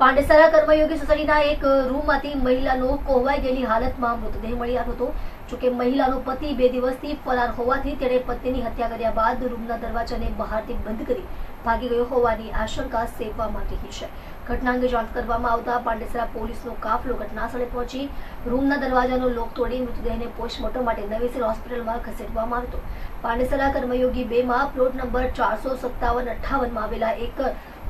પાંડેસરા કર્મયોગી સોસાયટીના એક રૂમમાંથી મહિલાનો કોહવાઈ ગયેલી હાલતમાં મૃતદેહ મળી આવ્યો હતો। જોકે મહિલાનો પતિ 2 દિવસથી ફરાર હોવાથી તેણે પત્નીની હત્યા કર્યા બાદ રૂમના દરવાજાને બહારથી બંધ કરી ભાગી ગયો હોવાની આશંકા સેવવામાં આવી રહી છે। ઘટના અંગે જાણ કરવામાં આવતા પાંડેસરા પોલીસનો કાફલો ઘટનાસ્થળે પહોંચી રૂમના દરવાજાનો લોક તોડી મૃતદેહને પોસ્ટમોર્ટમ માટે નવી સિવિલ હોસ્પિટલમાં ખસેડવામાં આવ્યો હતો। પાંડેસરા કર્મયોગી 2 માં પ્લોટ નંબર 457-58 માં આવેલા એક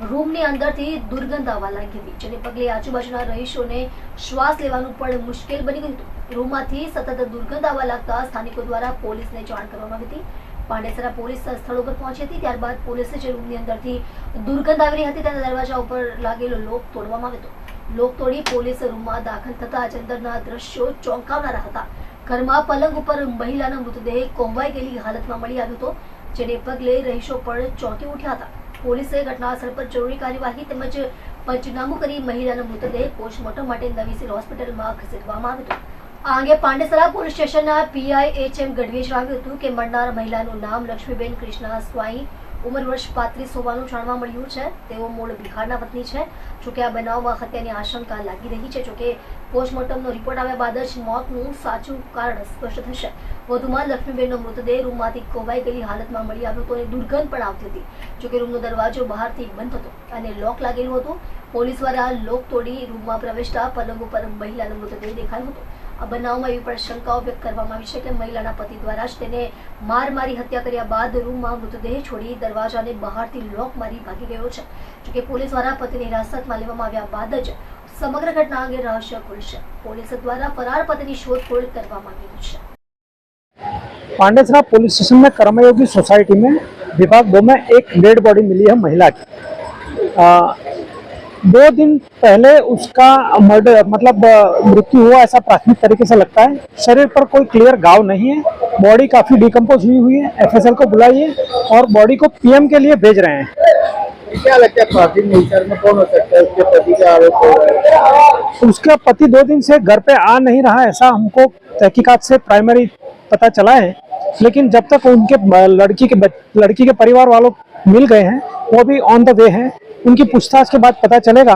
રૂમની અંદરથી દુર્ગંધ આવવા લાગી હતી, જેને પગલે આજુબાજુના રહીશોને શ્વાસ લેવાનું પણ મુશ્કેલ બની ગયું હતું। રૂમમાંથી સતત દુર્ગંધ આવવા લાગતા સ્થાનિકો દ્વારા પોલીસને જાણ કરવામાં આવી હતી। પાંડેસરા પોલીસ સ્થળ ઉપર પહોંચી હતી। ત્યારબાદ પોલીસે જે રૂમની અંદરથી દુર્ગંધ આવી રહી હતી તેના દરવાજા ઉપર લાગેલો લોક તોડવામાં આવ્યો હતો। લોક તોડી પોલીસ રૂમમાં દાખલ થતા જ અંદરના દ્રશ્યો ચોંકાવનારા હતા। ઘરમાં પલંગ ઉપર મહિલાનો મૃતદેહ કોહવાઈ ગયેલી હાલતમાં મળી આવ્યો હતો, જેને પગલે રહીશો પણ ચોંકી ઉઠ્યા હતા। પોલીસે ઘટનાસ્થળ પર જરૂરી કાર્યવાહી તેમજ પંચનામું કરી મહિલાનો મૃતદેહ પોસ્ટમોર્ટમ માટે નવી સિવિલ હોસ્પિટલમાં ખસેડવામાં આવ્યો હતો। આ અંગે પાંડેસરા પોલીસ સ્ટેશનના પીઆઈ એચ.એમ. ગઢવીએ જણાવ્યું હતું કે મરનાર મહિલાનું નામ લક્ષ્મીબેન કૃષ્ણા સ્વાઈ, ઉંમર વર્ષ 35 હોવાનું જાણવા મળ્યું છે। તેઓ મૂળ બિહારના વતની છે। જોકે આ બનાવમાં હત્યાની આશંકા લાગી રહી છે। જોકે પોસ્ટમોર્ટમનો રિપોર્ટ આવ્યા બાદ જ મોતનું સાચું કારણ સ્પષ્ટ થશે। વધુમાં લક્ષ્મીબેનનો મૃતદેહ રૂમમાંથી કોહવાઈ ગયેલી હાલતમાં મળી આવ્યો હતો અને દુર્ગંધ પણ આવતી હતી। જોકે રૂમનો દરવાજો બહારથી બંધ હતો અને લોક લાગેલું હતું। પોલીસ દ્વારા લોક તોડી રૂમમાં પ્રવેશતા પલંગ ઉપર મહિલાનો મૃતદેહ દેખાયો હતો। આ બનાવમાં એવી પણ શંકાઓ વ્યક્ત કરવામાં આવી છે કે મહિલાના પતિ દ્વારા જ તેને મારી હત્યા કર્યા બાદ રૂમમાં મૃતદેહ છોડી દરવાજાને બહારથી લોક મારી ભાગી ગયો છે। જોકે પોલીસ દ્વારા પતિને હિરાસતમાં લેવામાં આવ્યા બાદ જ સમગ્ર ઘટના અંગે રહસ્ય ખુલશે। પોલીસ દ્વારા ફરાર પતિની શોધખોળ કરવામાં આવી રહી છે। पांडेसरा पुलिस स्टेशन में कर्मयोगी सोसाइटी में विभाग 2 में एक डेड बॉडी मिली है महिला की। 2 दिन पहले उसका मर्डर मतलब मृत्यु हुआ ऐसा प्राथमिक तरीके से लगता है। शरीर पर कोई क्लियर घाव नहीं है, बॉडी काफ़ी डिकम्पोज हुई है। एफएसएल को बुलाइए और बॉडी को पीएम के लिए भेज रहे हैं। क्या लगता है प्राथमिक उपचार में कौन हो सकता है? उसके पति का आरोप हो रहा है। उसका पति 2 दिन से घर पे आ नहीं रहा, ऐसा हमको तहकीकात से प्राइमरी पता चला है। लेकिन जब तक उनके लड़की के परिवार वालों मिल गए हैं, वो भी ऑन द वे हैं। उनकी पूछताछ के बाद पता चलेगा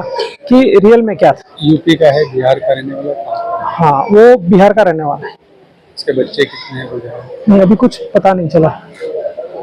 कि रियल में क्या था। यूपी का है, बिहार का रहने वाला था। हाँ, वो बिहार का रहने वाला है। इसके बच्चे कितने हैं? नहीं, अभी कुछ पता नहीं चला।